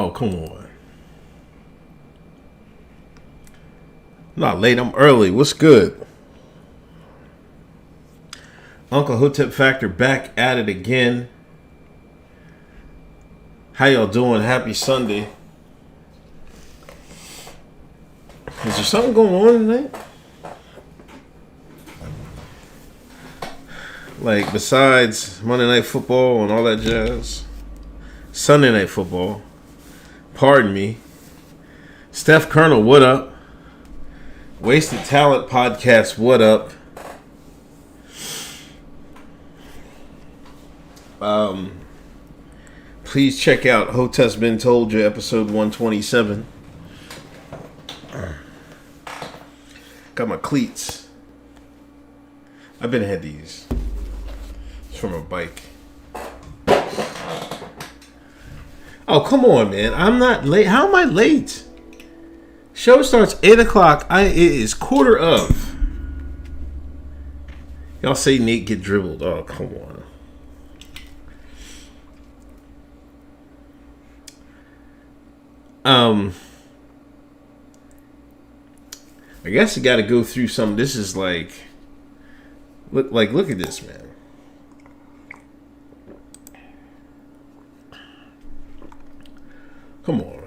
Oh, come on. I'm not late, I'm early. What's good? Uncle Hotep Factor back at it again. How y'all doing? Happy Sunday. Is there something going on tonight? Like, besides Monday Night Football and all that jazz? Sunday Night Football. Pardon me. Steph Colonel, what up? Wasted Talent Podcast, what up? Please check out Hoteps Been Told You, episode 127. Got my cleats. I've been had these. It's from a bike. Oh, come on, man. I'm not late. How am I late? Show starts 8 o'clock. It is quarter of. Y'all say Nate get dribbled. Oh, come on. I guess you got to go through some. This is like, look at this, man. Come on.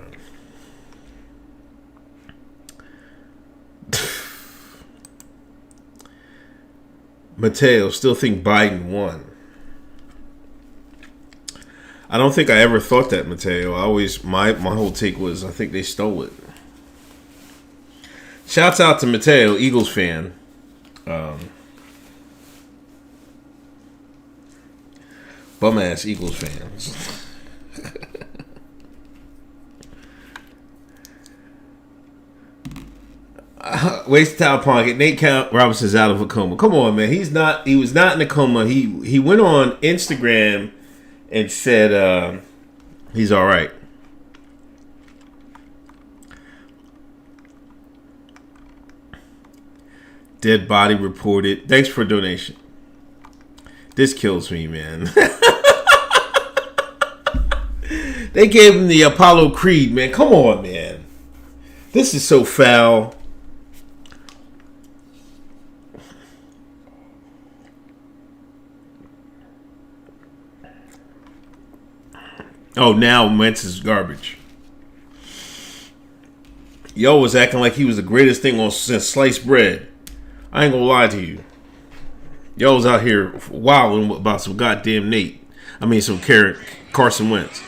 Mateo, still think Biden won. I don't think I ever thought that, Mateo. My whole take was I think they stole it. Shouts out to Mateo, Eagles fan. Bum ass Eagles fans. Wasted Towel Pocket. Nate Count Robinson's out of a coma. Come on, man. He was not in a coma. He went on Instagram and said he's all right. Dead body reported. Thanks for a donation. This kills me, man. They gave him the Apollo Creed, man. Come on, man. This is so foul. Oh, now Wentz is garbage. Yo was acting like he was the greatest thing on since sliced bread. I ain't gonna lie to you. Yo was out here wilding about some goddamn Nate. I mean, some Carson Wentz.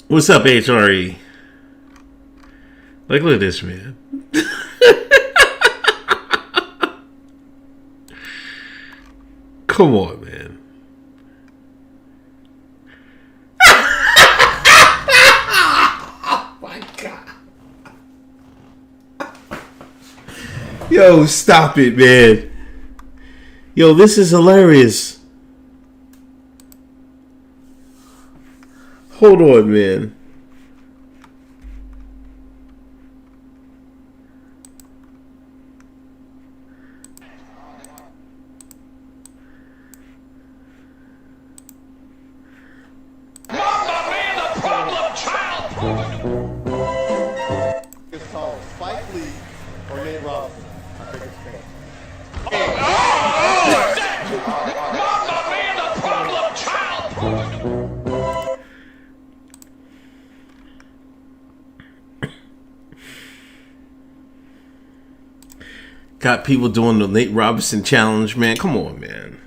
What's up, HRE? Like, look at this, man. Come on, man. Oh, my God. Yo, stop it, man. Yo, this is hilarious. Hold on, man. Got people doing the Nate Robinson challenge, man. Come on, man.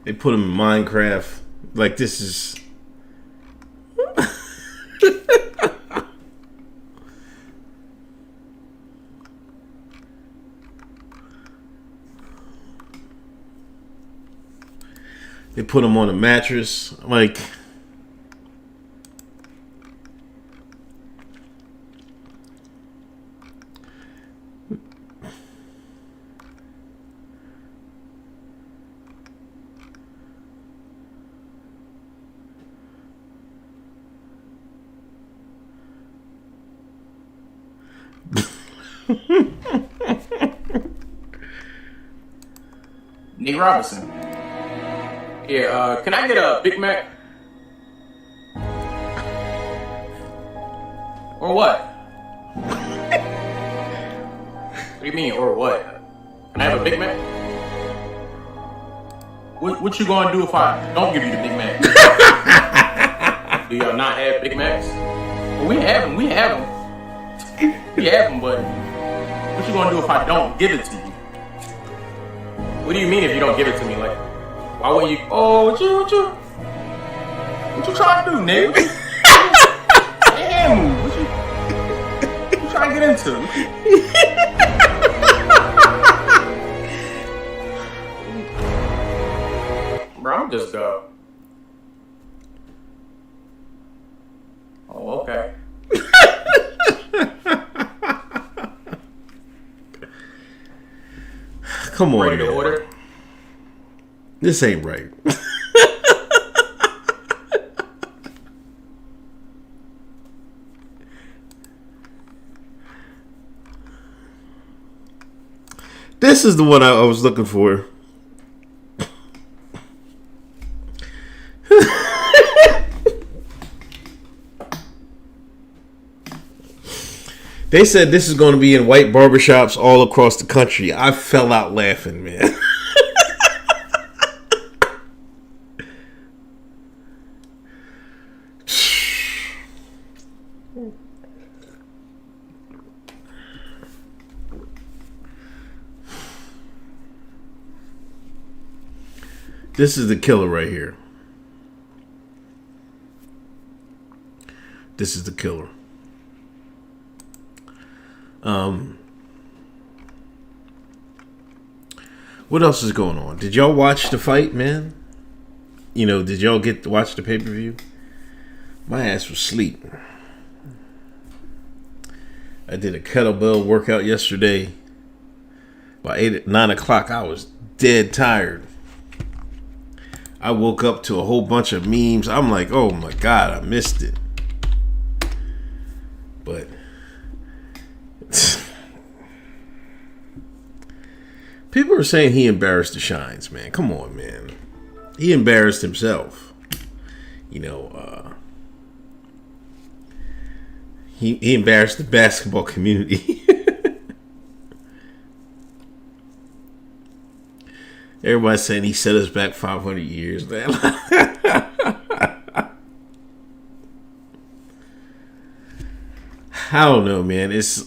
They put him in Minecraft. Like, this is... They put him on a mattress. Like, Nate Robinson. Yeah, can I get a Big Mac? Or what? What do you mean, or what? Can I have a Big Mac? What you gonna do if I don't give you the Big Mac? Do y'all not have Big Macs? Well, we have them, but what you gonna do if I don't give it to you? What do you mean if you don't give it to me? Like, why wouldn't you? Oh, what you trying to do, nigga? Damn, what you trying to get into? Bro, I'm just go. Oh, okay. Come on, ready to order? This ain't right. This is the one I was looking for. They said this is going to be in white barbershops all across the country. I fell out laughing, man. This is the killer right here. This is the killer. What else is going on? Did y'all watch the fight, man? You know, did y'all get to watch the pay-per-view? My ass was asleep. I did a kettlebell workout yesterday. By 9 o'clock, I was dead tired. I woke up to a whole bunch of memes. I'm like, oh my God, I missed it. But people are saying he embarrassed the Shines, man. Come on, man. He embarrassed himself. You know, he embarrassed the basketball community. Everybody's saying he set us back 500 years, man. I don't know, man. It's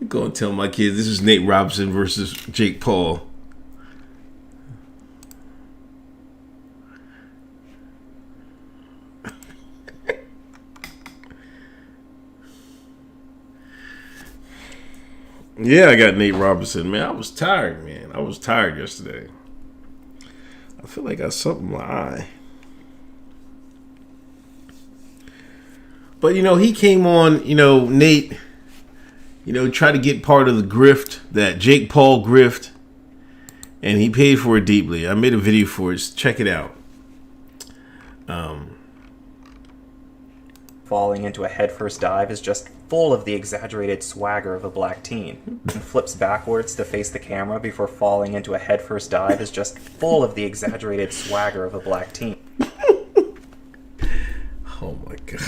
gonna tell my kids this is Nate Robinson versus Jake Paul. Yeah, I got Nate Robinson, man. I was tired, man. I was tired yesterday. I feel like I got something in my eye. But, you know, he came on, you know, Nate, you know, tried to get part of the grift, that Jake Paul grift, and he paid for it deeply. I made a video for it. Check it out. Falling into a headfirst dive is just full of the exaggerated swagger of a black teen. And flips backwards to face the camera before falling into a headfirst dive is just full of the exaggerated swagger of a black teen. Oh my God.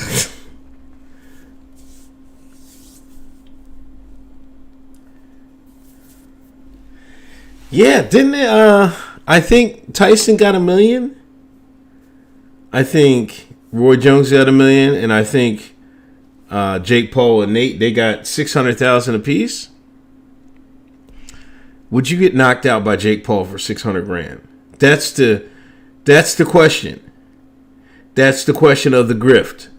Yeah, didn't it? I think Tyson got $1 million. I think Roy Jones got $1 million, and I think Jake Paul and Nate, they got 600,000 apiece. Would you get knocked out by Jake Paul for 600 grand? That's the question. That's the question of the grift.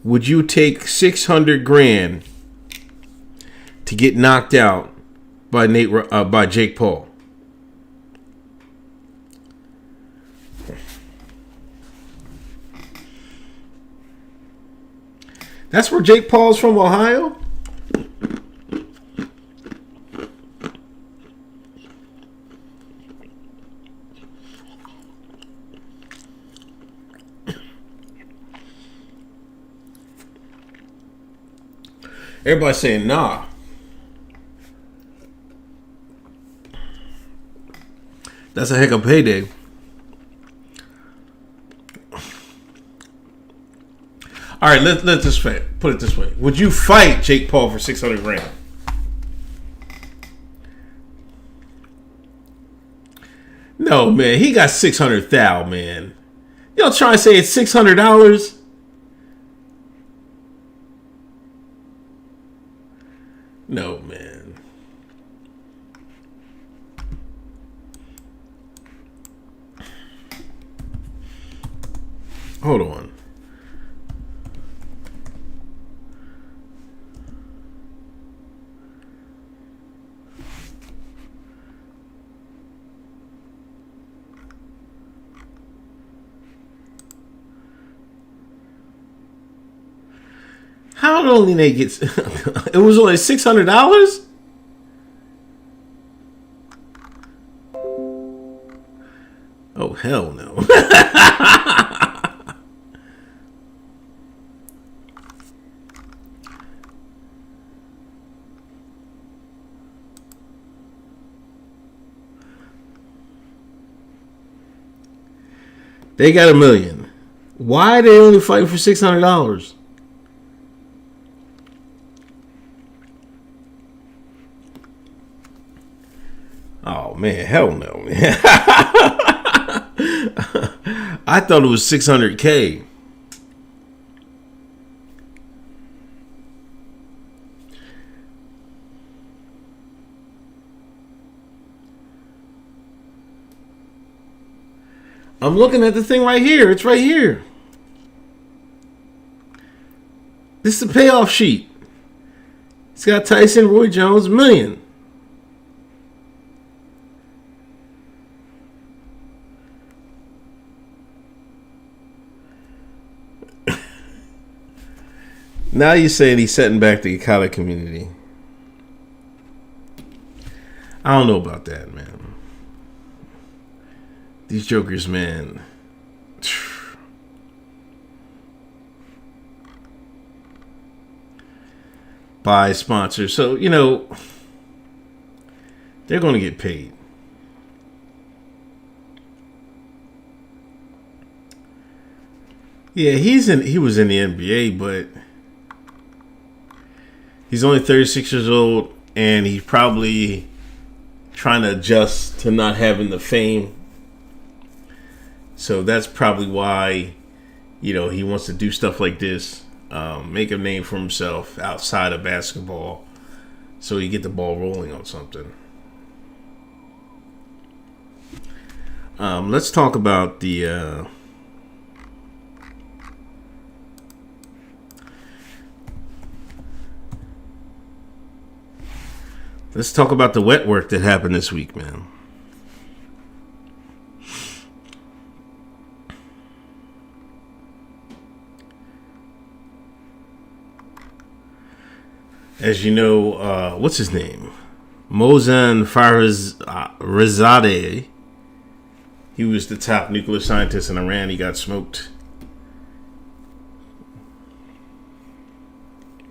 Would you take 600 grand to get knocked out by by Jake Paul? That's where Jake Paul's from, Ohio? Everybody's saying nah. That's a heck of a payday. All right, let this put it this way. Would you fight Jake Paul for 600 grand? No, man. He got 600,000, man. Y'all trying to say it's $600? No, man. Hold on. How did only they get? It was only $600. Oh hell no! They got $1 million. Why are they only fighting for $600? Oh man, hell no, man. I thought it was $600K. I'm looking at the thing right here. It's right here. This is the payoff sheet. It's got Tyson, Roy Jones, $1 million. Now you're saying he's setting back the college community. I don't know about that, man. These jokers, man. Buy sponsors. So, you know, they're going to get paid. Yeah, he was in the NBA, but he's only 36 years old, and he's probably trying to adjust to not having the fame. So that's probably why, you know, he wants to do stuff like this, make a name for himself outside of basketball, so he get the ball rolling on something. Let's talk about the let's talk about the Wetwork that happened this week, man. As you know, what's his name? Mohsen Fakhrizadeh. He was the top nuclear scientist in Iran. He got smoked.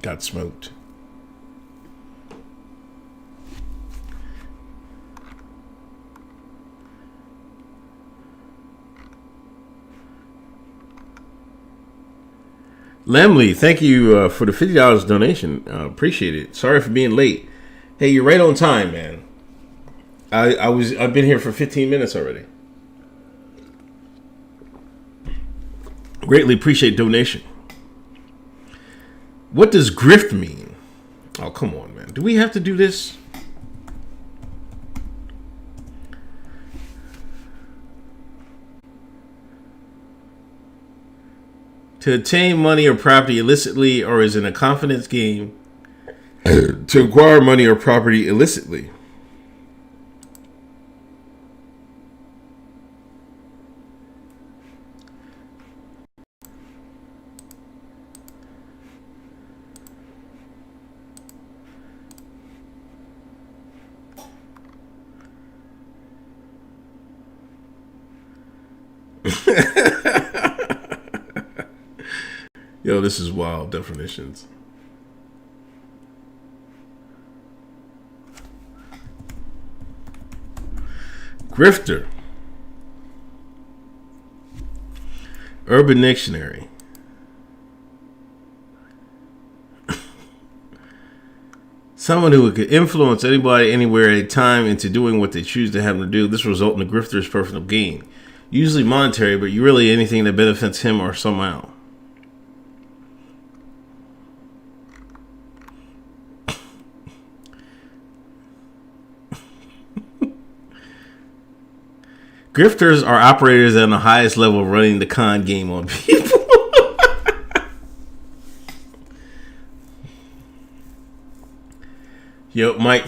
Got smoked. Lemley, thank you for the $50 donation. Appreciate it. Sorry for being late. Hey, you're right on time, man. I've been here for 15 minutes already. Greatly appreciate donation. What does grift mean? Oh, come on, man. Do we have to do this? To obtain money or property illicitly or is in a confidence game. To acquire money or property illicitly. Yo, this is wild definitions. Grifter. Urban Dictionary. Someone who could influence anybody, anywhere, at a time into doing what they choose to have them do. This result in the grifter's personal gain. Usually monetary, but really anything that benefits him or somehow. Grifters are operators on the highest level running the con game on people. Yo, Mike.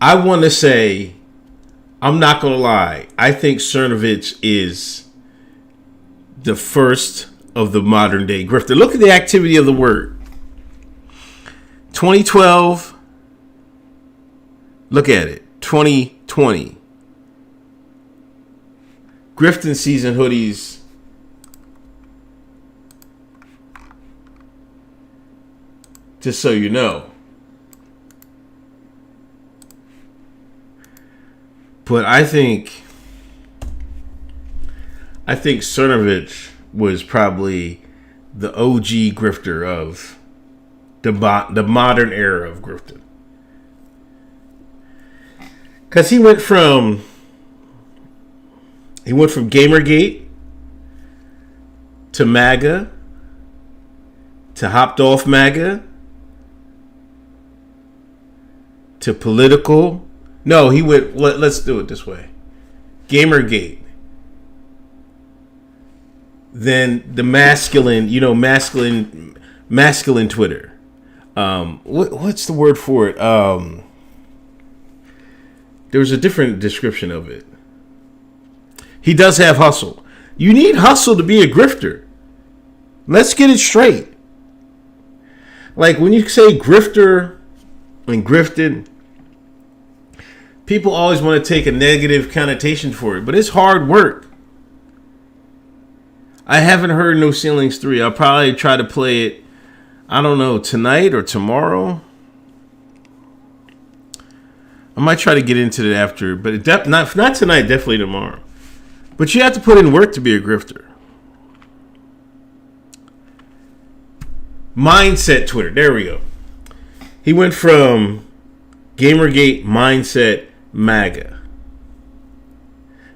I want to say, I'm not going to lie. I think Cernovich is the first of the modern day grifter. Look at the activity of the word. 2012. Look at it. 2020. Grifting season hoodies. Just so you know. But I think Cernovich was probably the OG grifter of the modern era of grifting. Because he went from Gamergate to MAGA to hopped off MAGA to political. No, he went, let's do it this way. Gamergate. Then the masculine Twitter. What's the word for it? There was a different description of it. He does have hustle. You need hustle to be a grifter. Let's get it straight. Like when you say grifter and grifted, people always want to take a negative connotation for it, but it's hard work. I haven't heard No Ceilings 3. I'll probably try to play it, I don't know, tonight or tomorrow. I might try to get into it after, but not tonight, definitely tomorrow. But you have to put in work to be a grifter. Mindset Twitter. There we go. He went from Gamergate, Mindset, MAGA.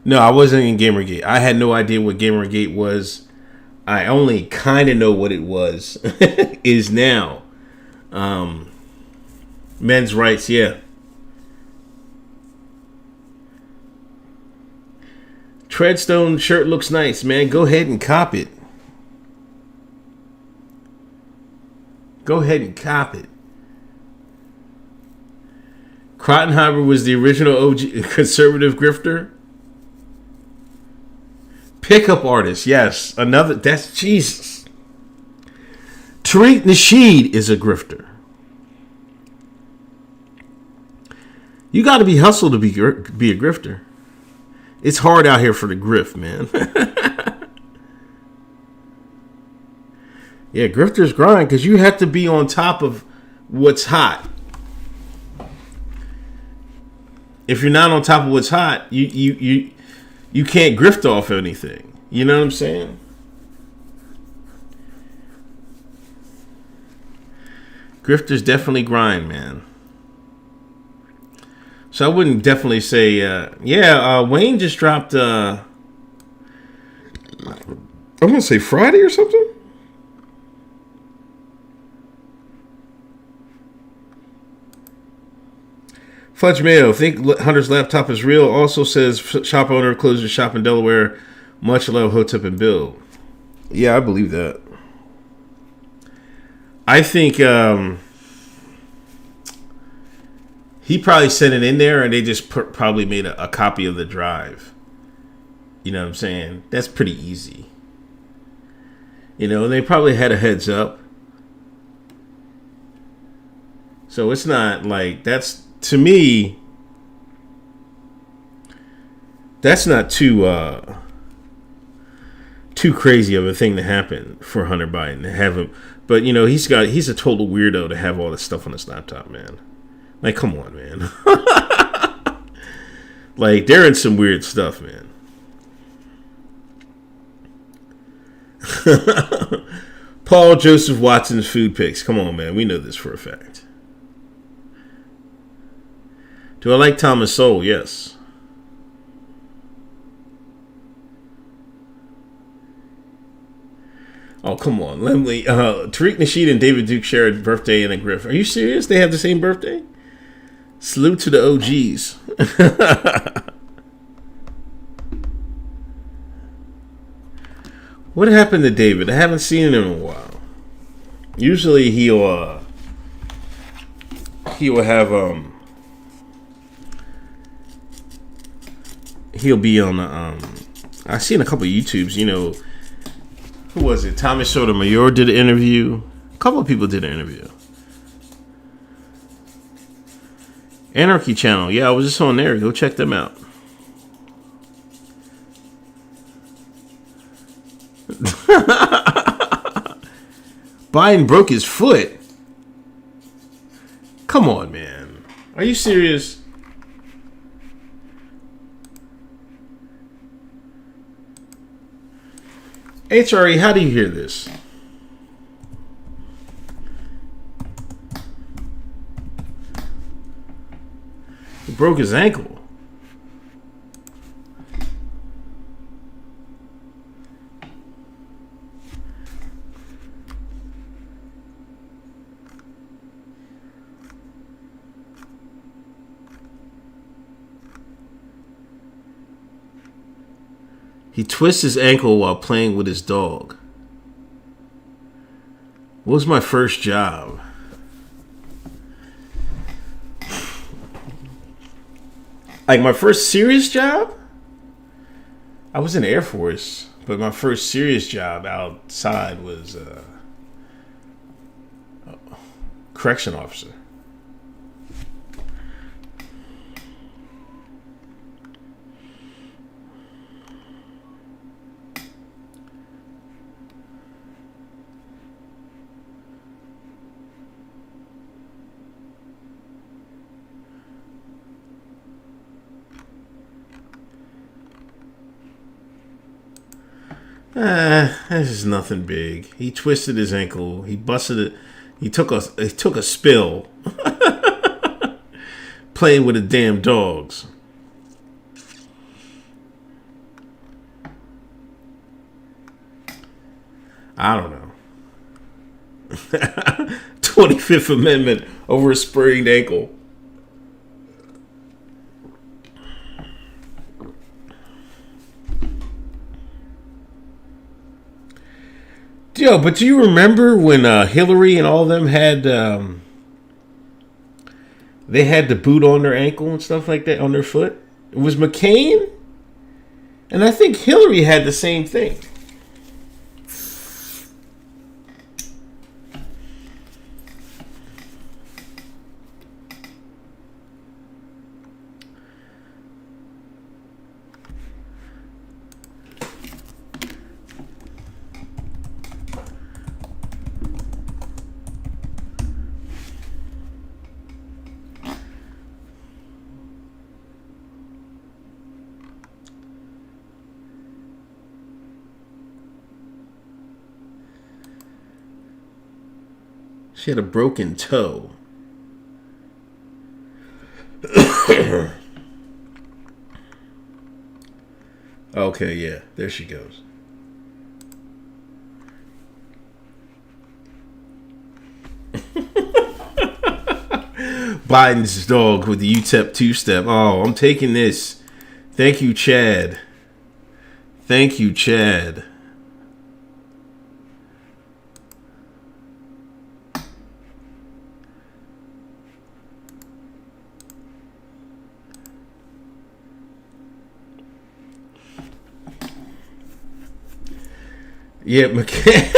No, I wasn't in Gamergate. I had no idea what Gamergate was. I only kind of know what it was. Is now. Men's rights, yeah. Treadstone shirt looks nice, man. Go ahead and cop it. Go ahead and cop it. Krottenheimer was the original OG conservative grifter. Pickup artist, yes. That's Jesus. Tariq Nasheed is a grifter. You got to be hustled to be a grifter. It's hard out here for the grift, man. Yeah, grifters grind because you have to be on top of what's hot. If you're not on top of what's hot, you can't grift off anything. You know what I'm saying? Grifters definitely grind, man. So I wouldn't definitely say, Wayne just dropped I'm gonna say Friday or something. Fudge Mayo, think Hunter's laptop is real. Also says shop owner closes his shop in Delaware. Much love, Hotep and Bill. Yeah, I believe that. I think he probably sent it in there and they just probably made a copy of the drive. You know what I'm saying? That's pretty easy. You know, and they probably had a heads up. So it's not like that's, to me, that's not too crazy of a thing to happen for Hunter Biden to have him. But you know, he's a total weirdo to have all this stuff on his laptop, man. Like, come on, man. Like, they're in some weird stuff, man. Paul Joseph Watson's food picks. Come on, man. We know this for a fact. Do I like Thomas Sowell? Yes. Oh, come on. Tariq Nasheed and David Duke share a birthday and a griff. Are you serious? They have the same birthday? Salute to the OGs. What happened to David? I haven't seen him in a while. Usually he'll have he'll be on I've seen a couple of YouTubes, you know. Who was it? Thomas Sotomayor did an interview. A couple of people did an interview. Anarchy Channel. Yeah, I was just on there. Go check them out. Biden broke his foot. Come on, man. Are you serious? HRE, how do you hear this? He broke his ankle. He twists his ankle while playing with his dog. What was my first job? Like my first serious job? I was in the Air Force, but my first serious job outside was correction officer. This is nothing big. He twisted his ankle. He busted it. He took a spill playing with the damn dogs. I don't know. 25th Amendment over a sprained ankle. Yo, but do you remember when Hillary and all of them had they had the boot on their ankle and stuff like that, on their foot? It was McCain, and I think Hillary had the same thing. She had a broken toe. Okay, yeah, there she goes. Biden's dog with the UTEP two-step. Oh, I'm taking this. Thank you, Chad. Thank you, Chad. Yeah, McCann.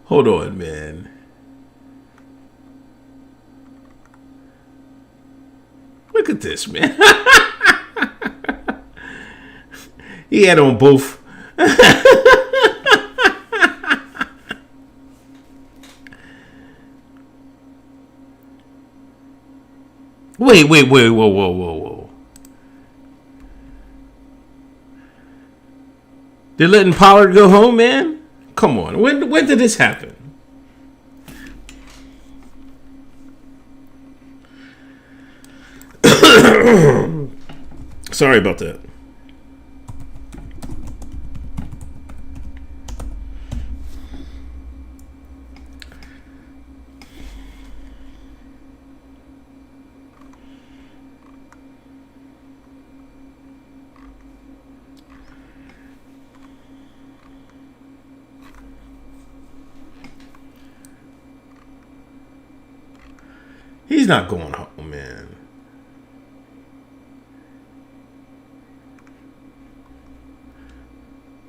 Hold on, man. Look at this, man. He had on both. Wait, whoa. They're letting Pollard go home, man? Come on. When did this happen? Sorry about that. He's not going home, man.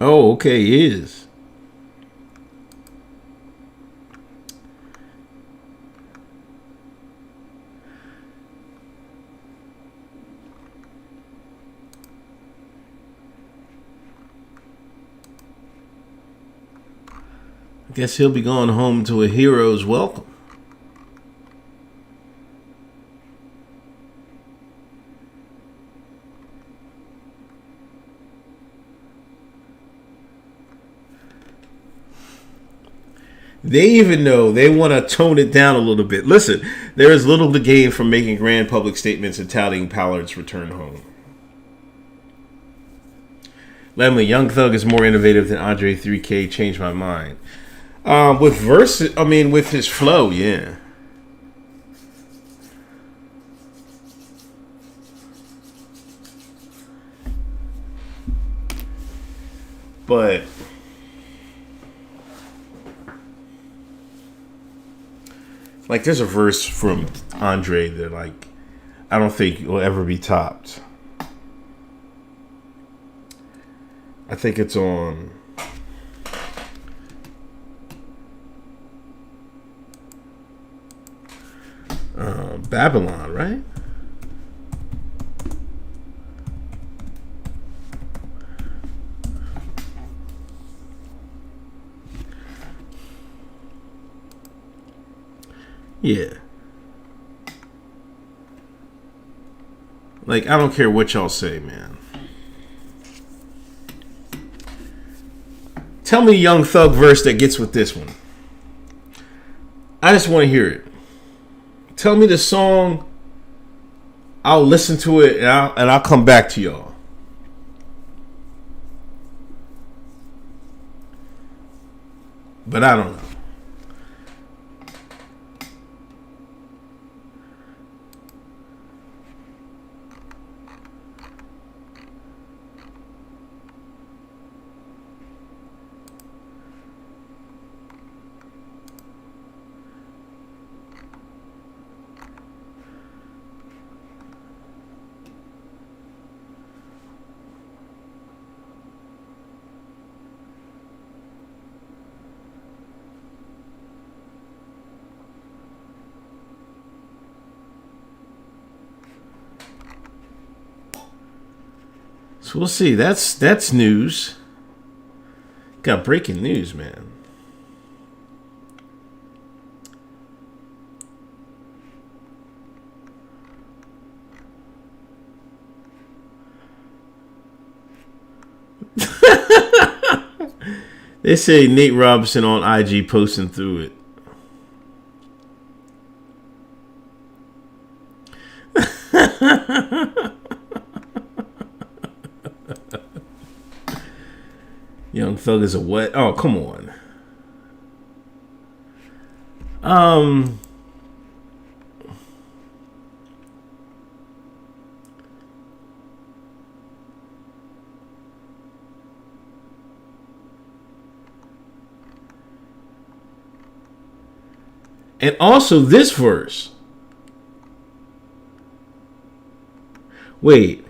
Oh, okay, he is. I guess he'll be going home to a hero's welcome. They even know they want to tone it down a little bit. Listen, there is little to gain from making grand public statements and touting Pollard's return home. Lemley, Young Thug is more innovative than Andre 3K. Changed my mind. With his flow, yeah. But like, there's a verse from Andre that, like, I don't think will ever be topped. I think it's on Babylon, right? Yeah. Like, I don't care what y'all say, man. Tell me a Young Thug verse that gets with this one. I just want to hear it. Tell me the song. I'll listen to it and I'll come back to y'all. But I don't know. So we'll see. That's news. Got breaking news, man. They say Nate Robinson on IG posting through it. Young Thug is a what? Oh, come on. And also this verse. Wait.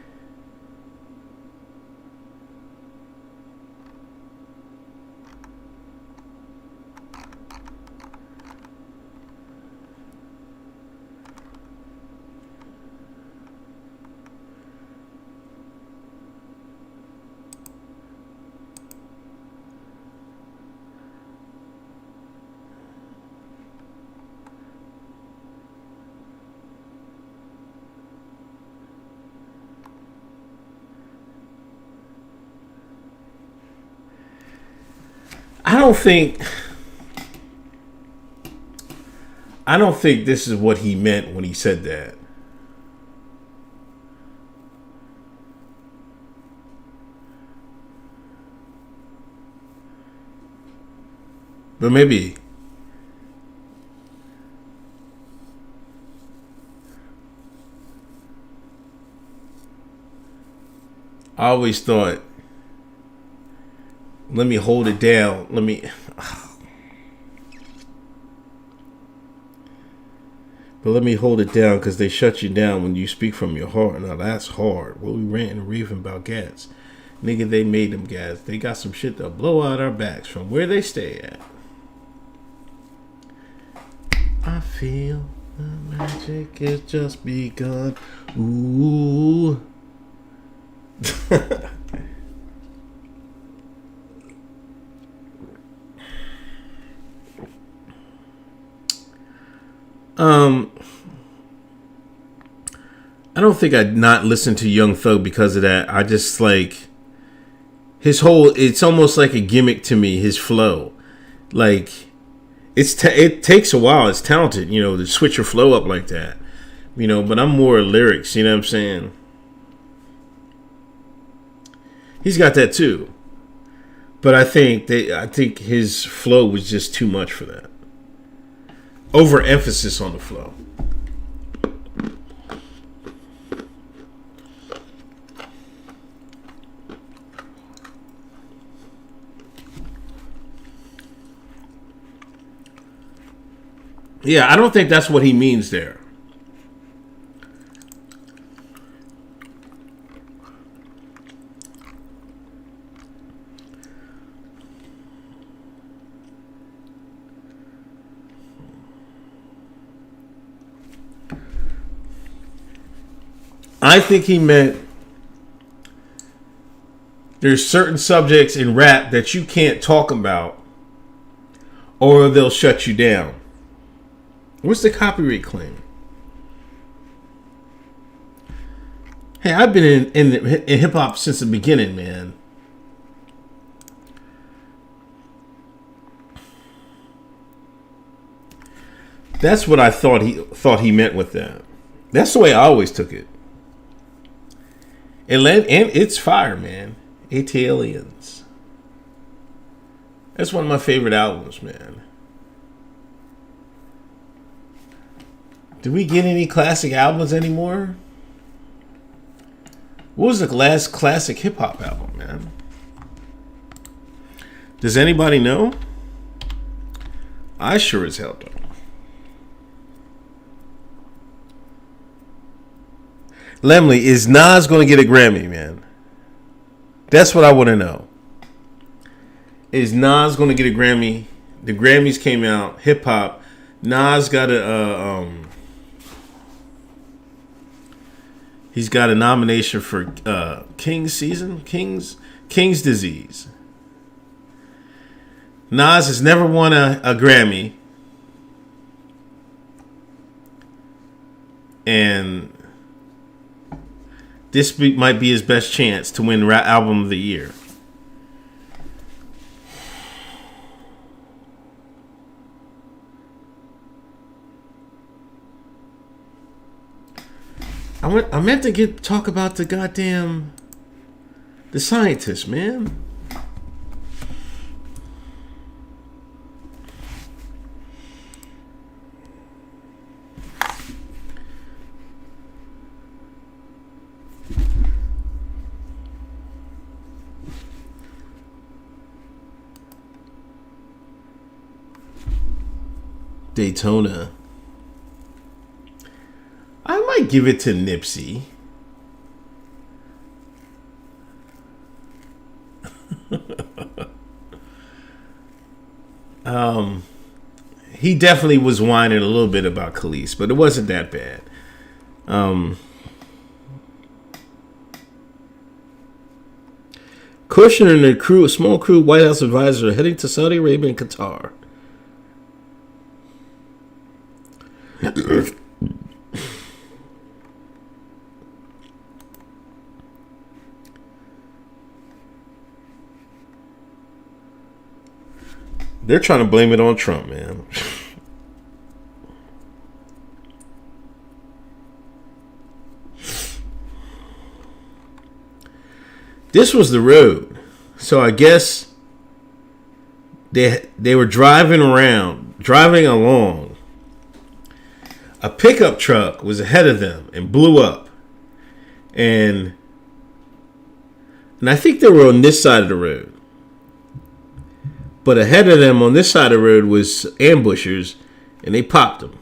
I don't think this is what he meant when he said that. But maybe. I always thought, let me hold it down. But let me hold it down because they shut you down when you speak from your heart. Now that's hard. What we ranting and raving about gas. Nigga, they made them gas. They got some shit that'll blow out our backs from where they stay at. I feel the magic has just begun. Ooh. I don't think I'd not listen to Young Thug because of that. I just like his whole. It's almost like a gimmick to me. His flow, like it takes a while. It's talented, to switch your flow up like that, But I'm more lyrics. You know what I'm saying? He's got that too, but I think his flow was just too much for that. Overemphasis on the flow. Yeah, I don't think that's what he means there. I think he meant there's certain subjects in rap that you can't talk about or they'll shut you down. What's the copyright claim? Hey, I've been in hip hop since the beginning, man. That's what I thought he meant with that. That's the way I always took it. And it's fire, man. Aliens. That's one of my favorite albums, man. Do we get any classic albums anymore? What was the last classic hip hop album, man? Does anybody know? I sure as hell don't. Lemley, is Nas going to get a Grammy, man? That's what I want to know. Is Nas going to get a Grammy? The Grammys came out, hip hop. Nas got he's got a nomination for King's Disease. Nas has never won a Grammy. And this might be his best chance to win Album of the Year. I meant to talk about the goddamn the scientists, man. Daytona. I might give it to Nipsey. He definitely was whining a little bit about Khalees, but it wasn't that bad. Kushner and a small crew, White House advisors are heading to Saudi Arabia and Qatar. They're trying to blame it on Trump, man. This was the road. So I guess they were driving along. A pickup truck was ahead of them and blew up. And I think they were on this side of the road. But ahead of them on this side of the road was ambushers, and they popped them.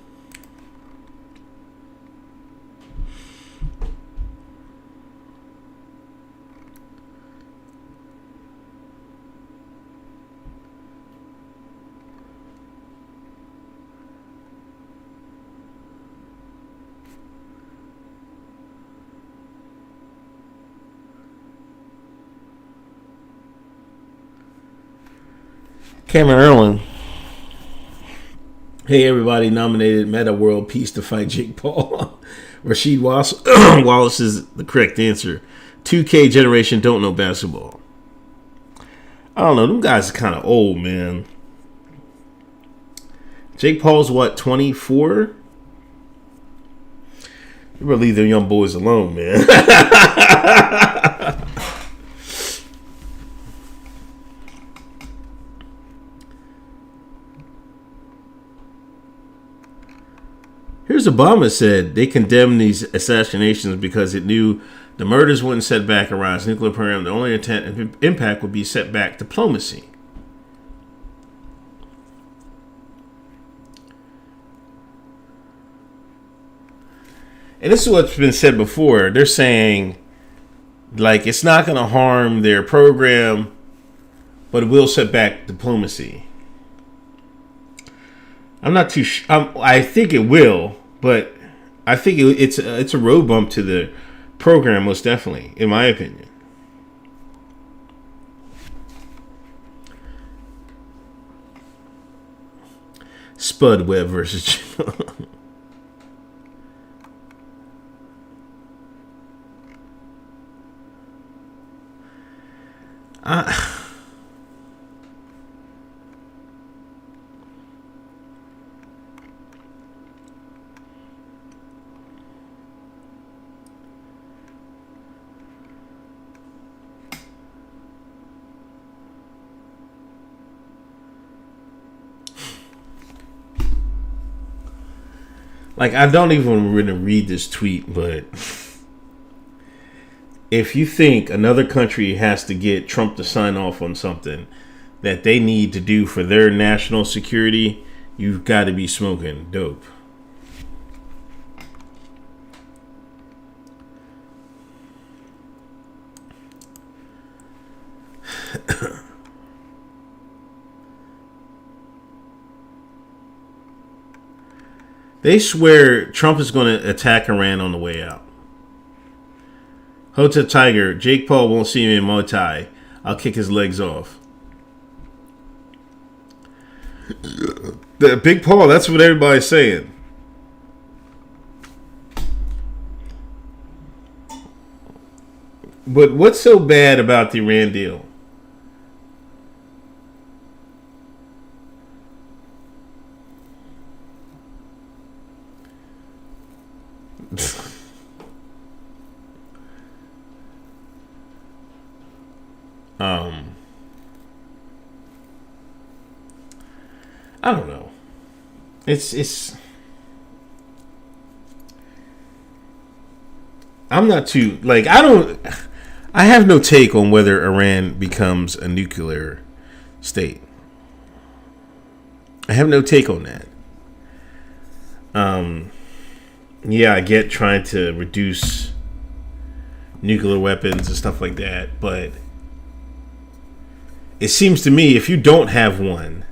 Cameron Erwin. Hey, everybody nominated Meta World Peace to fight Jake Paul. Rasheed Wallace is the correct answer. 2K generation don't know basketball. I don't know. Them guys are kind of old, man. Jake Paul's what, 24? You better leave them young boys alone, man. Here's Obama said they condemned these assassinations because it knew the murders wouldn't set back Iran's nuclear program. The only intent and impact would be set back diplomacy. And this is what's been said before. They're saying, like, it's not going to harm their program, but it will set back diplomacy. I'm not too sure. I think it will, but I think it's a road bump to the program, most definitely, in my opinion. Spud Webb versus like, I don't even want to read this tweet, but if you think another country has to get Trump to sign off on something that they need to do for their national security, you've got to be smoking dope. They swear Trump is going to attack Iran on the way out. Hotep Tiger, Jake Paul won't see me in Muay Thai. I'll kick his legs off. The Big Paul, that's what everybody's saying. But what's so bad about the Iran deal? I don't know. It's. I'm not too like I have no take on whether Iran becomes a nuclear state. I have no take on that. Yeah, I get trying to reduce nuclear weapons and stuff like that, but it seems to me if you don't have one,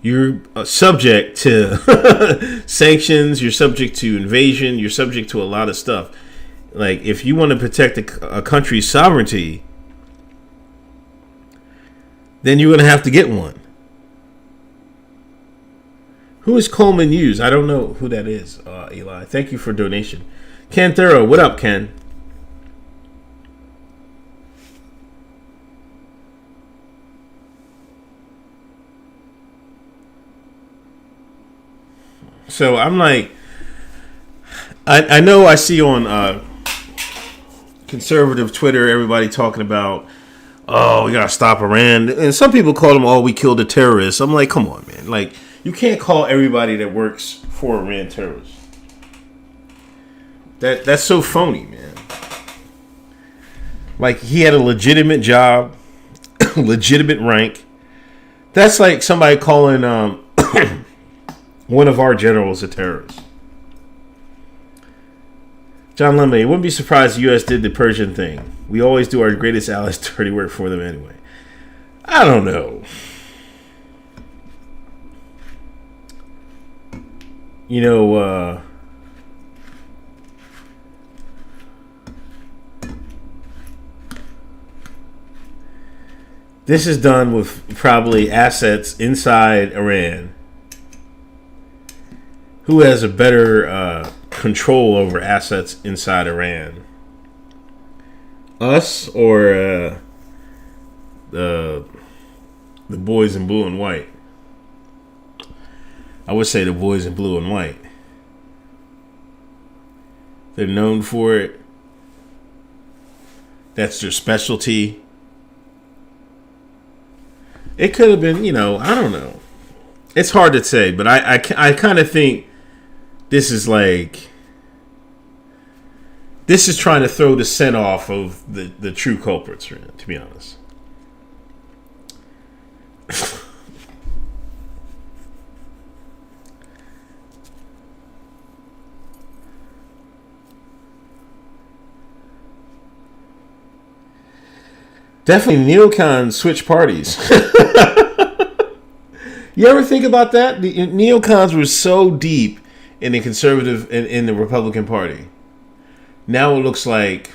you're subject to sanctions, you're subject to invasion, you're subject to a lot of stuff. Like, if you want to protect a country's sovereignty, then you're going to have to get one. Who is Coleman Hughes? I don't know who that is, Eli. Thank you for donation. Ken Thorough, what up, Ken? So I'm like, I know I see on conservative Twitter everybody talking about, oh, we gotta stop Iran, and some people call them, oh, we killed a terrorist. I'm like, come on, man. Like, you can't call everybody that works for Iran terrorists. That's so phony, man. Like, he had a legitimate job, legitimate rank. That's like somebody calling one of our generals a terrorist. John Lemley, wouldn't be surprised the U.S. did the Persian thing. We always do our greatest allies dirty work for them anyway. I don't know. You know, this is done with probably assets inside Iran. Who has a better control over assets inside Iran? Us or the boys in blue and white? I would say the boys in blue and white. They're known for it. That's their specialty. It could have been, you know, I don't know. It's hard to say, but I kind of think this is like, this is trying to throw the scent off of the true culprits, to be honest. Definitely neocons switch parties. You ever think about that? The neocons were so deep in the conservative in the Republican Party. Now it looks like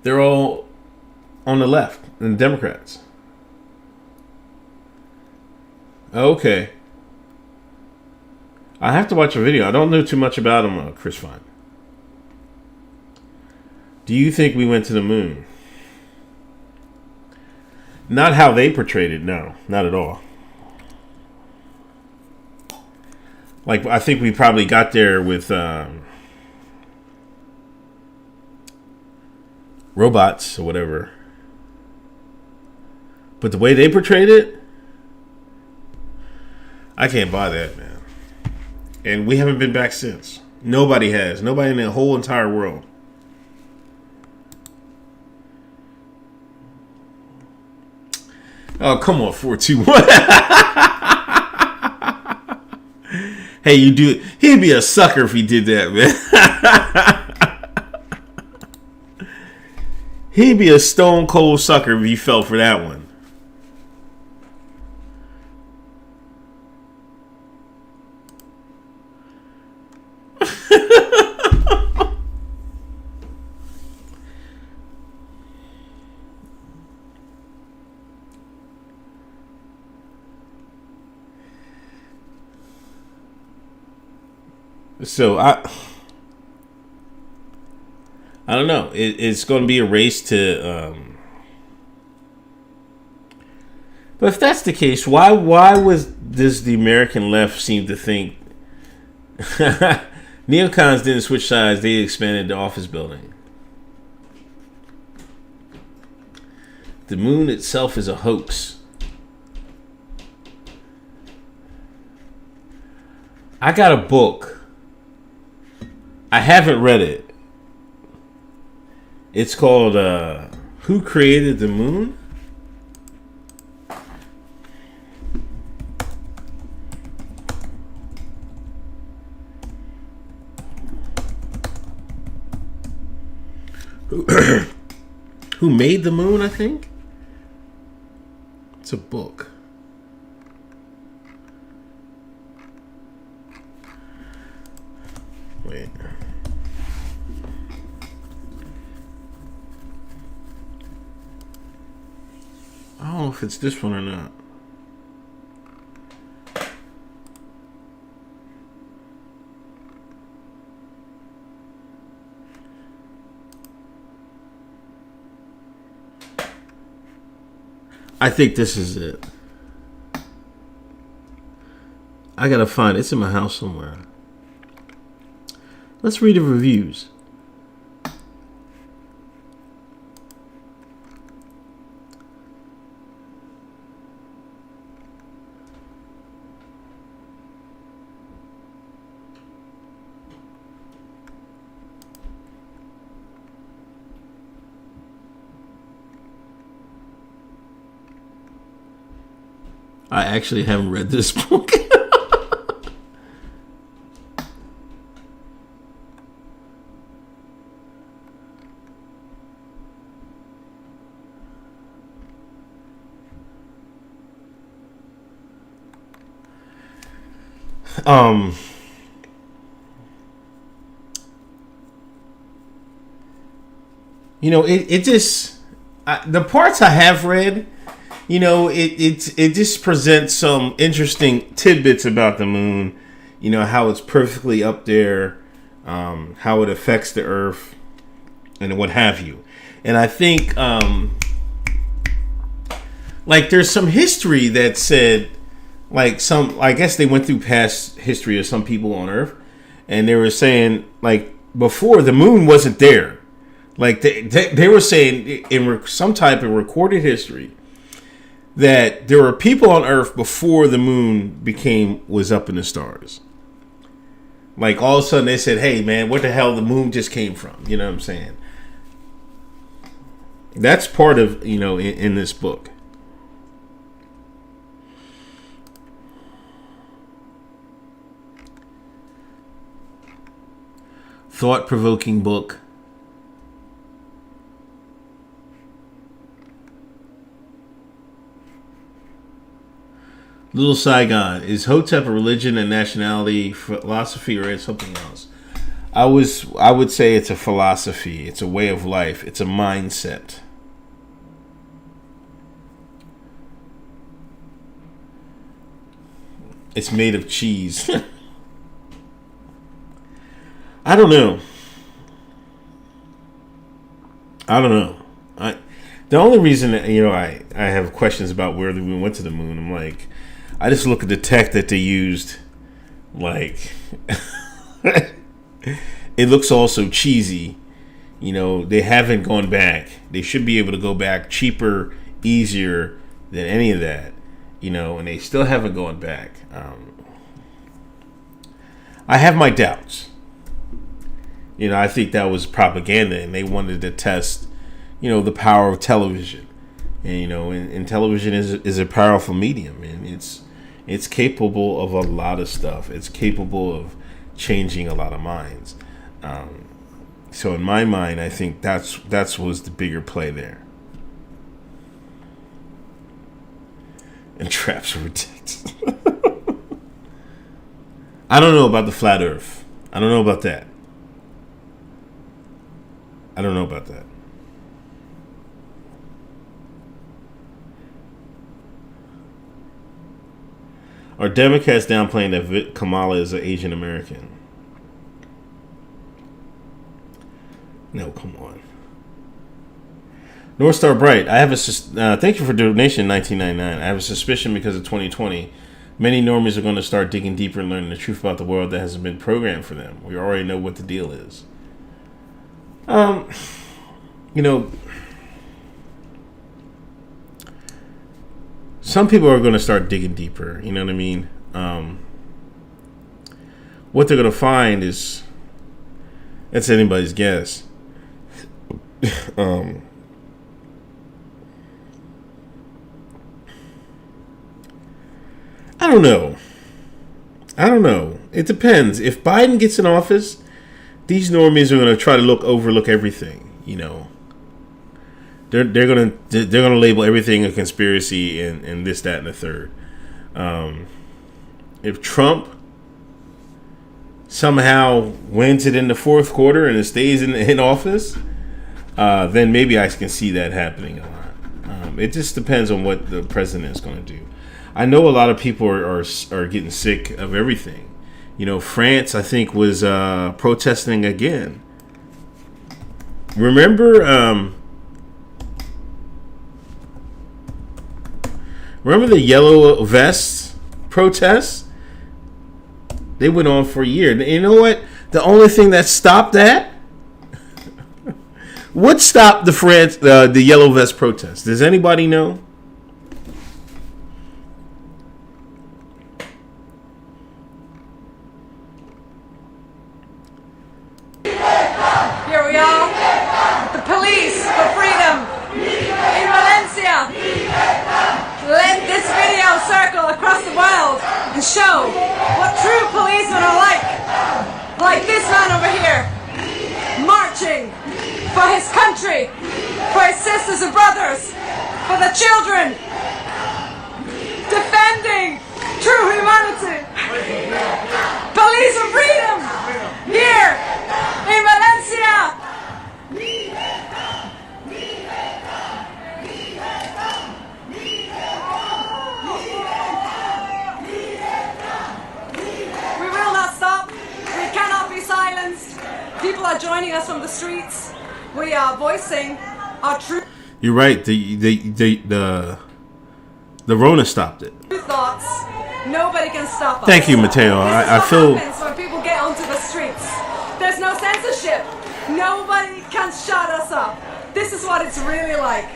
they're all on the left, and the Democrats. Okay. I have to watch a video. I don't know too much about them, Chris Fine. Do you think we went to the moon? Not how they portrayed it, no. Not at all. Like, I think we probably got there with robots or whatever. But the way they portrayed it, I can't buy that, man. And we haven't been back since. Nobody has. Nobody in the whole entire world. Oh, come on, 421. Hey, you do. He'd be a sucker if he did that, man. He'd be a stone cold sucker if he fell for that one. So I don't know. It's going to be a race to. But if that's the case, why does the American left seem to think neocons didn't switch sides? They expanded the office building. The moon itself is a hoax. I got a book. I haven't read it. It's called Who Created the Moon? Who Made the Moon, I think? It's a book. Wait. I don't know if it's this one or not. I think this is it. I gotta find it. It's in my house somewhere. Let's read the reviews. I actually haven't read this book. You know, it just the parts I have read, you know, it just presents some interesting tidbits about the moon. You know, how it's perfectly up there, how it affects the Earth, and what have you. And I think, like, there's some history that said, like, I guess they went through past history of some people on Earth, and they were saying, like, before the moon wasn't there. Like, they were saying in some type of recorded history that there were people on Earth before the moon was up in the stars. Like, all of a sudden they said, hey, man, what the hell the moon just came from? You know what I'm saying? That's part of, you know, in this book. Thought-provoking book. Little Saigon. Is Hotep a religion, a nationality, philosophy, or something else? I would say it's a philosophy. It's a way of life. It's a mindset. It's made of cheese. I don't know. The only reason that, you know, I have questions about where we went to the moon, I'm like, I just look at the tech that they used, like, it looks all so cheesy. You know, they haven't gone back. They should be able to go back cheaper, easier than any of that, you know, and they still haven't gone back. I have my doubts. You know, I think that was propaganda, and they wanted to test, you know, the power of television. And, you know, and television is a powerful medium, and it's capable of a lot of stuff. It's capable of changing a lot of minds. So in my mind, I think that's was the bigger play there. And traps are ridiculous. I don't know about the flat Earth. I don't know about that. Are Democrats downplaying that Kamala is an Asian American? No, come on. North Star Bright. I have thank you for donation 1999. I have a suspicion because of 2020. Many normies are going to start digging deeper and learning the truth about the world that hasn't been programmed for them. We already know what the deal is. You know, some people are going to start digging deeper. You know what I mean? What they're going to find is, that's anybody's guess. I don't know. It depends. If Biden gets in office, these normies are going to try to overlook everything. You know, they're gonna label everything a conspiracy and this, that, and the third. If Trump somehow wins it in the fourth quarter and it stays in office, then maybe I can see that happening a lot. It just depends on what the president is going to do. I know a lot of people are getting sick of everything. You know, France, I think, was protesting again. Remember the yellow vests protests? They went on for a year. And you know what? The only thing that stopped that? What stopped the yellow vest protest? Does anybody know? Here we are, the police for freedom in Valencia. Let this video circle across the world and show what true policemen are like this man over here, marching for his country, for his sisters and brothers, for the children, defending true humanity. Police for freedom, here in Valencia. We will not stop. We cannot be silenced. People are joining us from the streets. We are voicing our true. You're right. The Rona stopped it. Thoughts. Nobody can stop us. Thank you, Mateo. I feel. This is what happens when people get onto the streets. There's no censorship. Nobody can shut us up. This is what it's really like.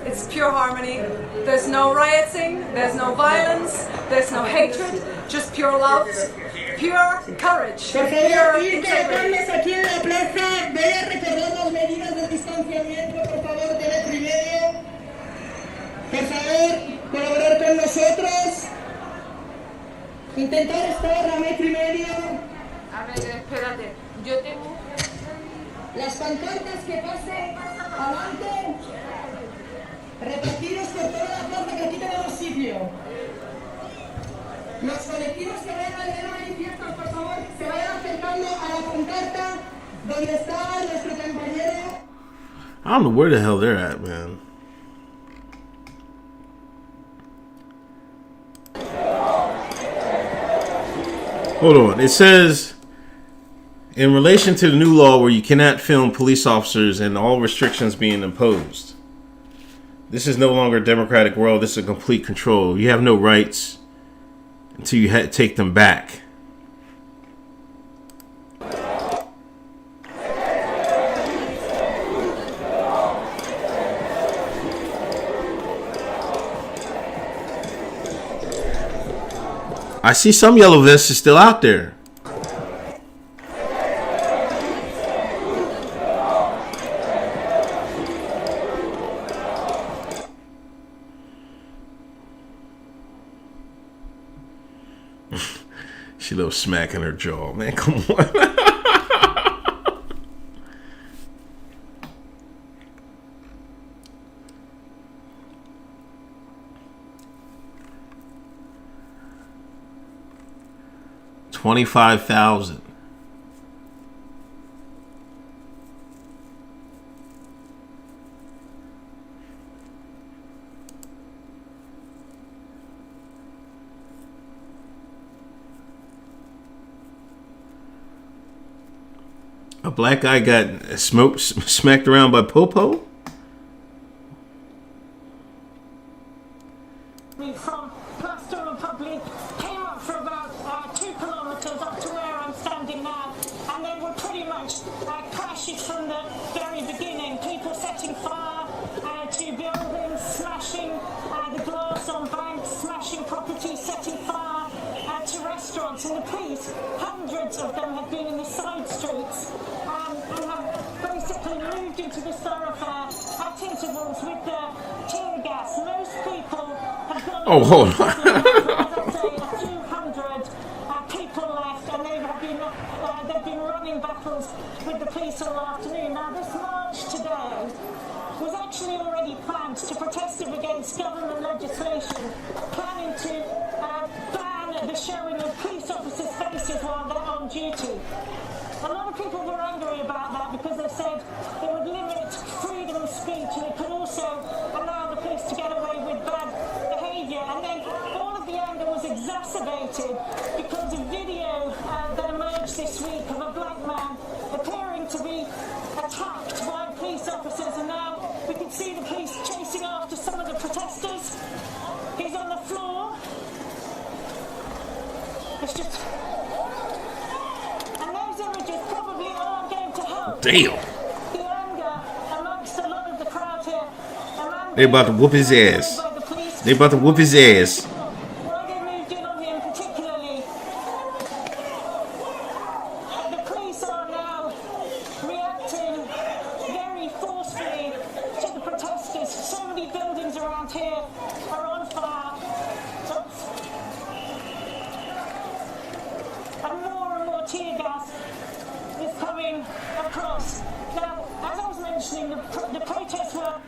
It's pure harmony. There's no rioting, there's no violence, there's no hatred, just pure love, pure courage, Por pure favor, integrity. aquí en la plaza, voy a recordar las medidas de distanciamiento, por favor, de metro y medio. Por favor, colaborar con nosotros. Intentar estar a metro y medio. A ver, espérate, yo tengo... Las pancartas que pasen adelante. Repartidos por toda la plaza, que aquí tenemos sitio. Los colectivos que vayan a leer manifiestos, por favor, se vayan acercando a la pancarta donde está nuestro compañero. I don't know where the hell they're at, man. Hold on. It says, in relation to the new law where you cannot film police officers and all restrictions being imposed. This is no longer a democratic world. This is a complete control. You have no rights until you take them back. I see some yellow vests are still out there. She little smack in her jaw, man. Come on. $25,000. A black guy got smacked around by Popo? From Plaster Republic came up for about 2 kilometres up to where I'm standing now, and they were pretty much clashes from the very beginning. People setting fire to buildings, smashing the glass on banks, smashing properties, setting fire to restaurants, and the police, hundreds of them, have been in the side streets and have basically moved into the thoroughfare at intervals with the tear gas. Most people have gone. Oh, hold on. I'd say a few hundred people left, and they've been running battles with the police all afternoon. Now, this march today was actually already planned to protest against government legislation planning to ban the showing of police officers' faces while they're on duty. A lot of people were angry about that because they said it would limit freedom of speech, and it could also allow the police to get away with bad behaviour. And then all of the anger was exacerbated because of video that emerged this week of a black man appearing to be attacked by police officers, and now we can see the police chasing after some of the protesters. He's on the floor. It's just... And those images probably aren't going to help. Damn. The anger amongst a lot of the crowd here. They about to whoop his ass. They about to whoop his ass. Why they moved in on him particularly. The police are now reacting very forcefully to the protesters. So many buildings around here are on fire. And more tear gas is coming across. Now, as I was mentioning, the protests were...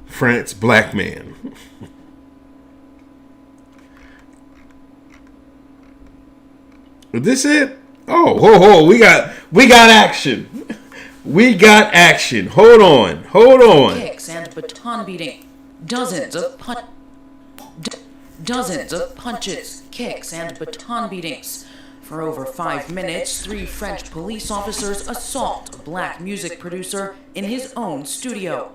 France black man. Is this it? Oh, we got action. We got action. Hold on. Kicks and baton beating. Dozens of punches, kicks, and baton beatings. For over 5 minutes, 3 French police officers assault a black music producer in his own studio.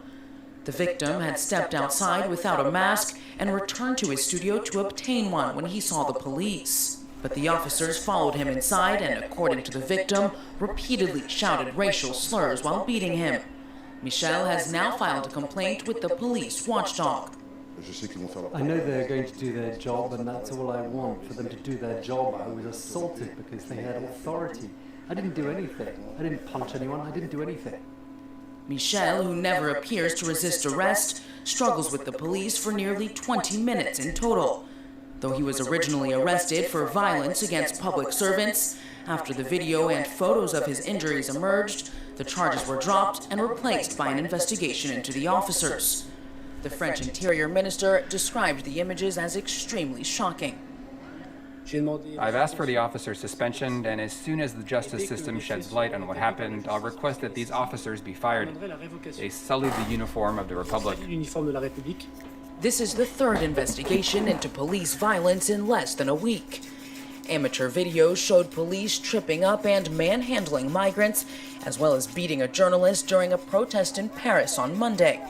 The victim had stepped outside without a mask and returned to his studio to obtain one when he saw the police. But the officers followed him inside and, according to the victim, repeatedly shouted racial slurs while beating him. Michel has now filed a complaint with the police watchdog. I know they're going to do their job, and that's all I want, for them to do their job. I was assaulted because they had authority. I didn't do anything. I didn't punch anyone. I didn't do anything. Michel, who never appears to resist arrest, struggles with the police for nearly 20 minutes in total. Though he was originally arrested for violence against public servants, after the video and photos of his injuries emerged, the charges were dropped and replaced by an investigation into the officers. The French Interior Minister described the images as extremely shocking. I've asked for the officer's suspension, and as soon as the justice system sheds light on what happened, I'll request that these officers be fired. They sullied the uniform of the Republic. This is the 3rd investigation into police violence in less than a week. Amateur videos showed police tripping up and manhandling migrants, as well as beating a journalist during a protest in Paris on Monday.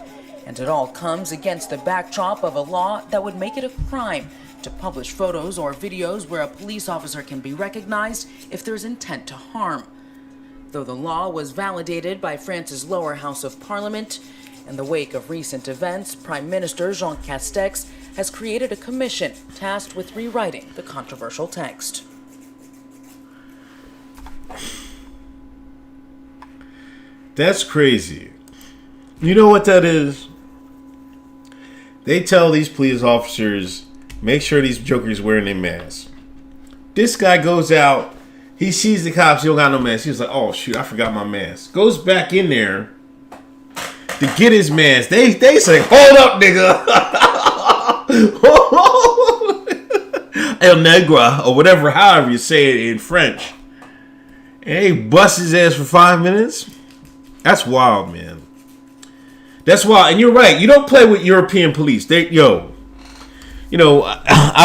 And it all comes against the backdrop of a law that would make it a crime to publish photos or videos where a police officer can be recognized if there's intent to harm. Though the law was validated by France's lower house of parliament, in the wake of recent events, Prime Minister Jean Castex has created a commission tasked with rewriting the controversial text. That's crazy. You know what that is? They tell these police officers, make sure these jokers wearing their masks. This guy goes out, he sees the cops, he don't got no mask. He's like, oh shoot, I forgot my mask. Goes back in there to get his mask. They say, hold up, nigga. El Negra, or whatever, however you say it in French. And they bust his ass for 5 minutes. That's wild, man. That's wild. And you're right. You don't play with European police. I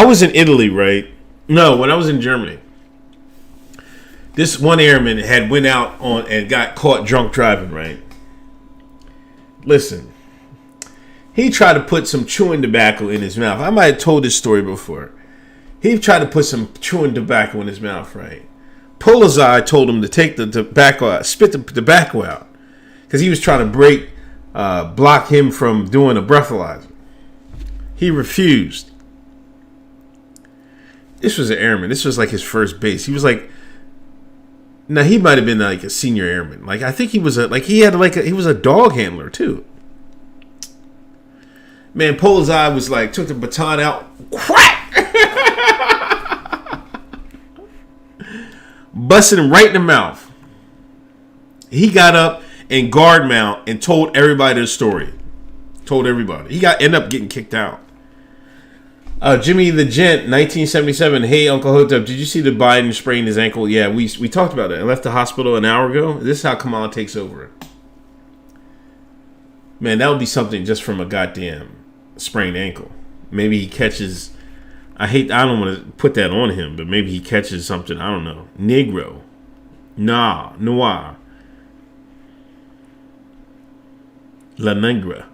was in Italy, right? No, when I was in Germany. This one airman had went out on and got caught drunk driving, right? Listen. He tried to put some chewing tobacco in his mouth. I might have told this story before. He tried to put some chewing tobacco in his mouth, right? Polizei told him to take the tobacco out, spit the tobacco out. Because he was trying to block him from doing a breathalyzer. He refused. This was an airman. This was like his first base. He was like, now he might have been like a senior airman. Like I think he was he was a dog handler too. Man, Polizei was like, took the baton out, crack! Busted him right in the mouth. He got up and guard mount and told everybody the story. Told everybody. He ended up getting kicked out. Jimmy the Gent, 1977. Hey, Uncle Hotep, did you see the Biden sprained his ankle? Yeah, we talked about it. I left the hospital an hour ago. This is how Kamala takes over. Man, that would be something just from a goddamn sprained ankle. Maybe he catches... I don't want to put that on him, but maybe he catches something. I don't know. Negro. Noir. La Negra.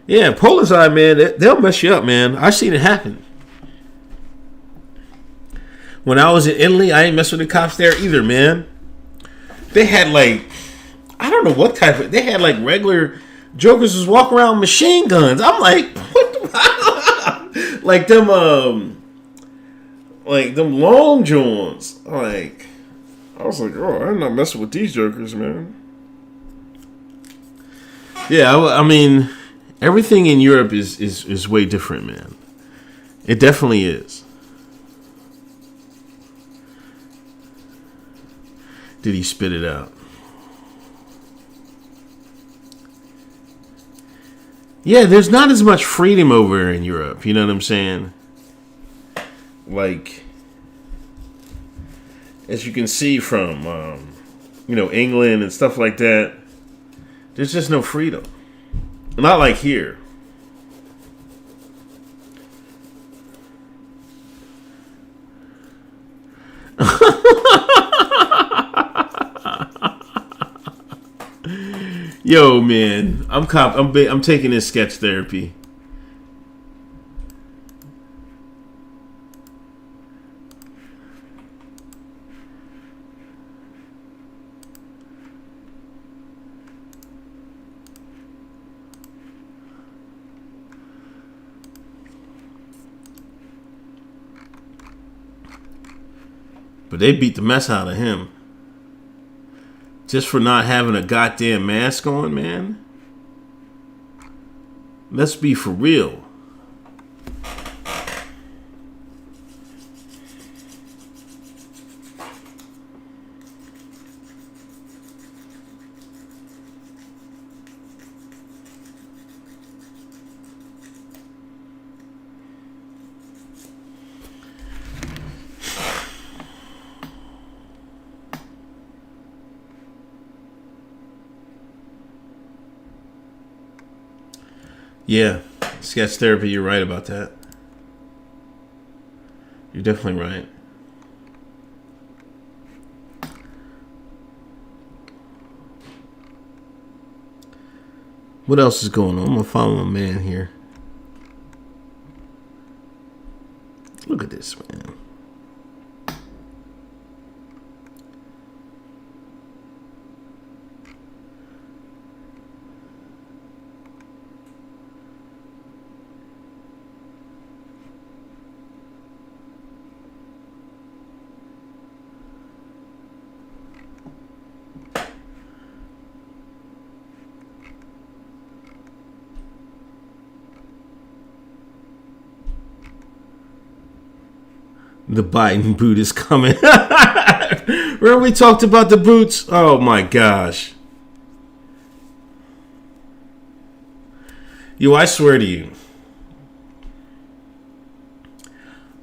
Yeah, Polizei, man, they'll mess you up, man. I've seen it happen. When I was in Italy, I ain't mess with the cops there either, man. They had I don't know what type of... They had regular... Jokers was walking around with machine guns. I'm like, what the... them long johns. I was like, oh, I'm not messing with these jokers, man. Yeah, I mean, everything in Europe is way different, man. It definitely is. Did he spit it out? Yeah, there's not as much freedom over in Europe. You know what I'm saying? As you can see from, England and stuff like that, there's just no freedom. Not like here. Yo, man, I'm taking this sketch therapy. But they beat the mess out of him. Just for not having a goddamn mask on, man. Let's be for real. Yeah, sketch therapy, you're right about that. You're definitely right. What else is going on? I'm going to follow my man here. Look at this, man. The Biden boot is coming. Remember we talked about the boots? Oh my gosh. Yo, I swear to you.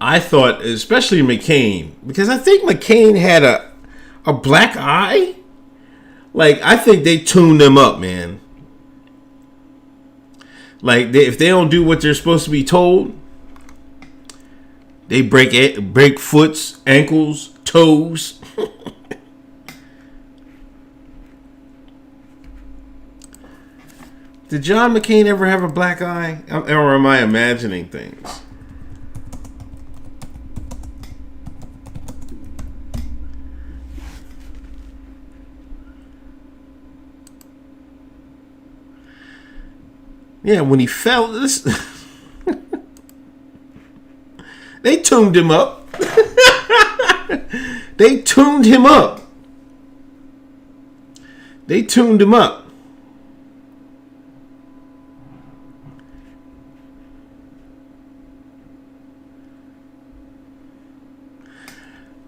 I thought, especially McCain, because I think McCain had a black eye. Like, I think they tuned them up, man. Like, if they don't do what they're supposed to be told, they break foots, ankles, toes. Did John McCain ever have a black eye? Or am I imagining things? Yeah, when he fell, they tuned him up. They tuned him up. They tuned him up.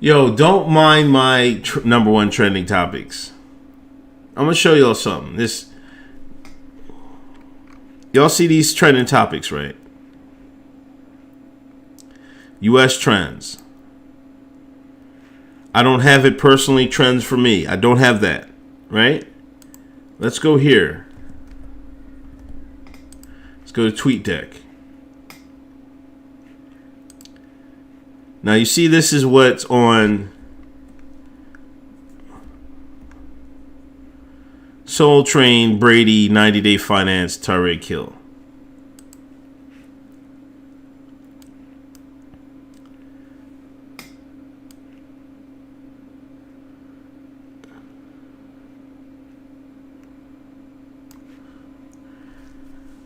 Yo, don't mind my number one trending topics. I'm gonna show y'all something. Y'all see these trending topics, right? U.S. trends. I don't have it personally. Trends for me. I don't have that, right? Let's go here. Let's go to TweetDeck. Now you see this is what's on Soul Train, Brady, 90 Day Finance, Tariq Hill.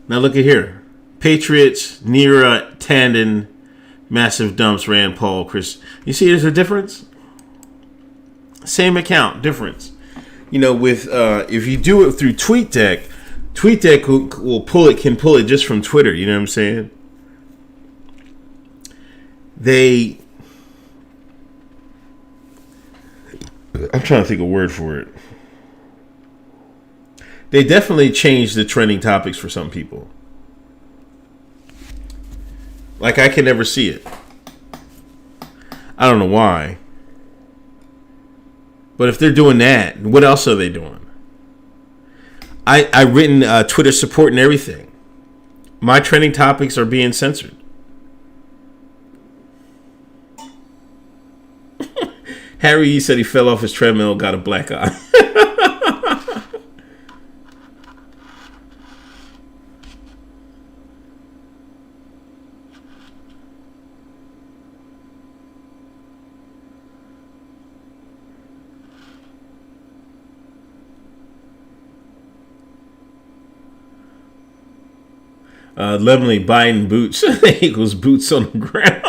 Now look at here. Patriots, Nira, Tandon, massive dumps, Rand Paul, Chris. You see there's a difference? Same account, difference. You know, with if you do it through TweetDeck, TweetDeck can pull it just from Twitter. You know what I'm saying? I'm trying to think of a word for it. They definitely changed the trending topics for some people. Like, I can never see it. I don't know why. But if they're doing that, what else are they doing? I written Twitter support and everything. My trending topics are being censored. Harry said he fell off his treadmill, got a black eye. Lemonly Biden boots equals boots on the ground.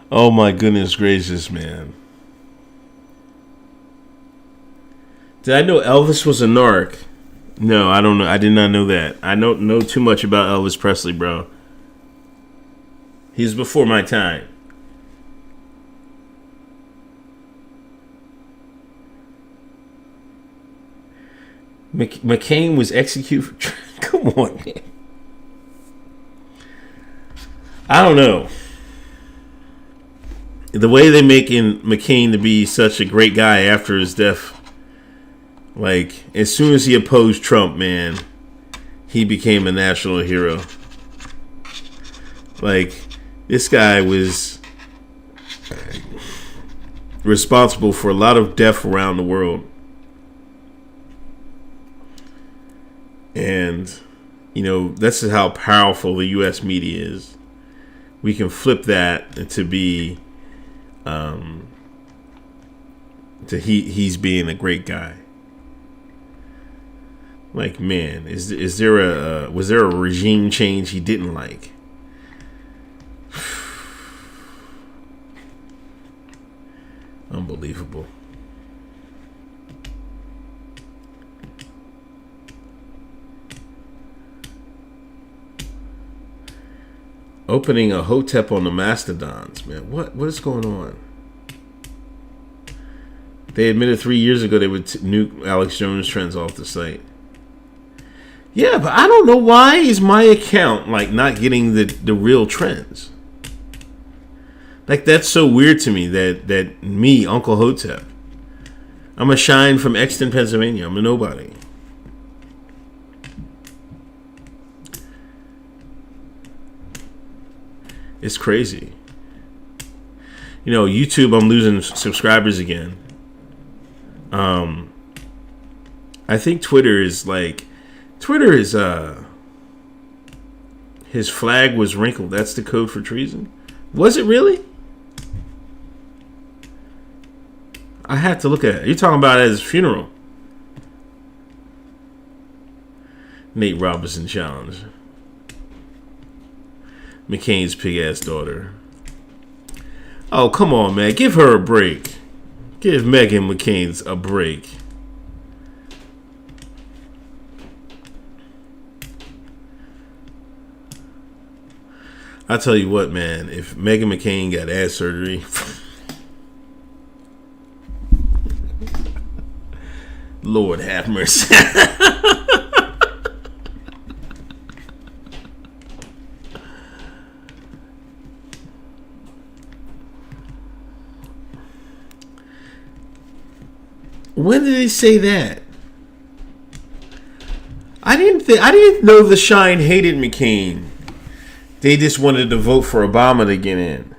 Oh my goodness gracious, man. Did I know Elvis was a narc? No, I don't know. I did not know that. I don't know too much about Elvis Presley, bro. He's before my time. McCain was executed for... Come on, man. I don't know. The way they making McCain to be such a great guy after his death, like, as soon as he opposed Trump, man, he became a national hero. Like, this guy was responsible for a lot of death around the world. And, you know, this is how powerful the U.S. media is. We can flip that to be, he's being a great guy. Like, man, was there a regime change he didn't like? Unbelievable. Opening a Hotep on the Mastodons, man. What is going on? They admitted 3 years ago they would nuke Alex Jones trends off the site. Yeah, but I don't know why is my account like not getting the real trends. Like, that's so weird to me that me, Uncle Hotep, I'm a shine from Exton, Pennsylvania. I'm a nobody. It's crazy. You know, YouTube, I'm losing subscribers again. I think Twitter is his flag was wrinkled. That's the code for treason. Was it really? I had to look at it. You're talking about at his funeral. Nate Robinson challenge. McCain's pig-ass daughter. Oh, come on, man. Give her a break. Give Meghan McCain's a break. I tell you what, man. If Meghan McCain got ass surgery... Lord have mercy. When did they say that? I didn't know the Shine hated McCain. They just wanted to vote for Obama to get in.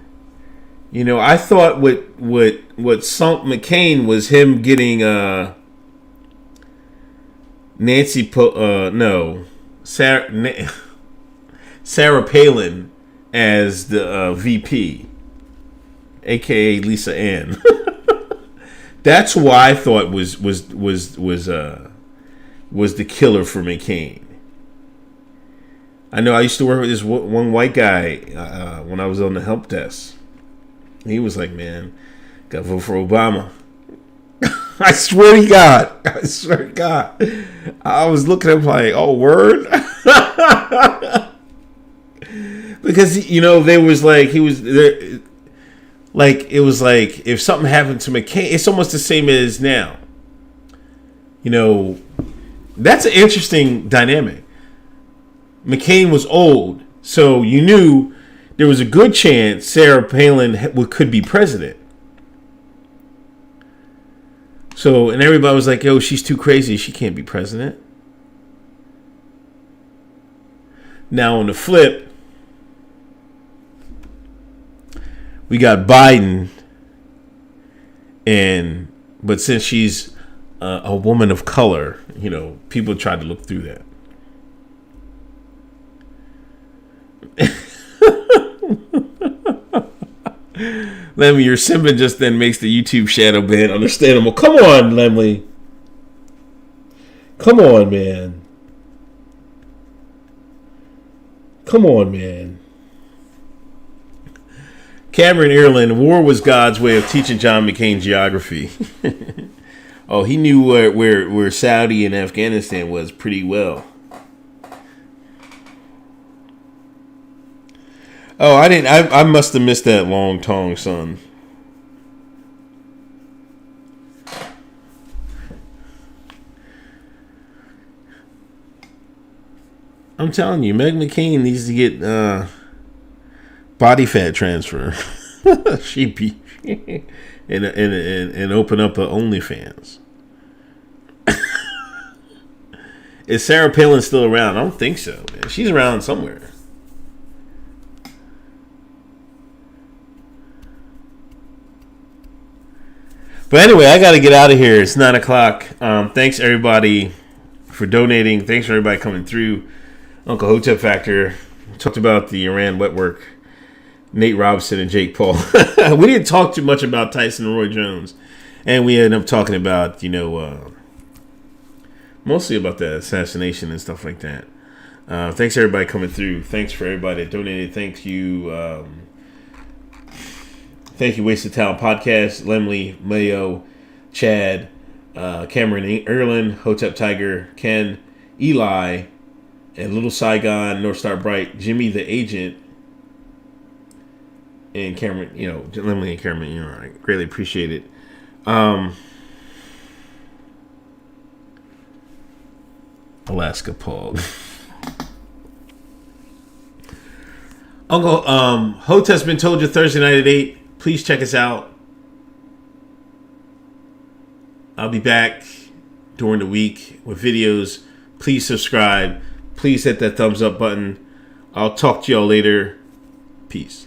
You know, I thought what sunk McCain was him getting Sarah Palin as the VP, aka Lisa Ann. That's who I thought was the killer for McCain. I know I used to work with this one white guy when I was on the help desk. He was like, "Man, gotta vote for Obama." I swear to God. I was looking at him like, "Oh, word." Because, you know, there was like, he was there. Like, it was like, if something happened to McCain, it's almost the same as now. You know, that's an interesting dynamic. McCain was old, so you knew there was a good chance Sarah Palin could be president. So, and everybody was like, yo, she's too crazy. She can't be president. Now, on the flip, we got Biden, but since she's a woman of color, you know, people tried to look through that. Lemmy, your Simba just then makes the YouTube shadow ban understandable. Come on, Lemley. Come on, man. Cameron Ireland, war was God's way of teaching John McCain geography. Oh, he knew where Saudi and Afghanistan was pretty well. Oh, I didn't. I must have missed that long tongue, son. I'm telling you, Meg McCain needs to get body fat transfer. She'd be and open up a OnlyFans. Is Sarah Palin still around? I don't think so, man. She's around somewhere. But anyway, I got to get out of here. It's 9 o'clock. Thanks, everybody, for donating. Thanks for everybody coming through. Uncle Hotep Factor. Talked about the Iran Wetwork. Nate Robinson and Jake Paul. We didn't talk too much about Tyson and Roy Jones. And we ended up talking about, mostly about the assassination and stuff like that. Thanks, everybody, coming through. Thanks for everybody that donated. Thank you. Thank you, Wasted Talent Podcast, Lemley, Mayo, Chad, Cameron Erlin, Hotep Tiger, Ken, Eli, and Little Saigon, North Star Bright, Jimmy the Agent, and Cameron, Lemley and Cameron, I greatly appreciate it. Alaska Paul. Uncle Hotep's been told you Thursday night at 8. Please check us out. I'll be back during the week with videos. Please subscribe. Please hit that thumbs up button. I'll talk to y'all later. Peace.